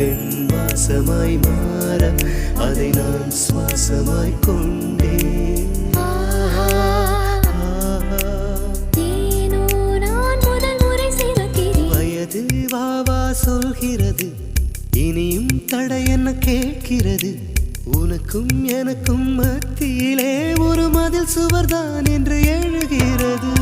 பெண் வாசமாய் மாற அதை நான் சுவாசமாய் கொண்டேன். வயது வாவா சொல்கிறது, இனியும் தடை என்ன கேட்கிறது. உனக்கும் எனக்கும் மத்தியிலே ஒரு மதில் சுவர்தான் என்று எழுகிறது.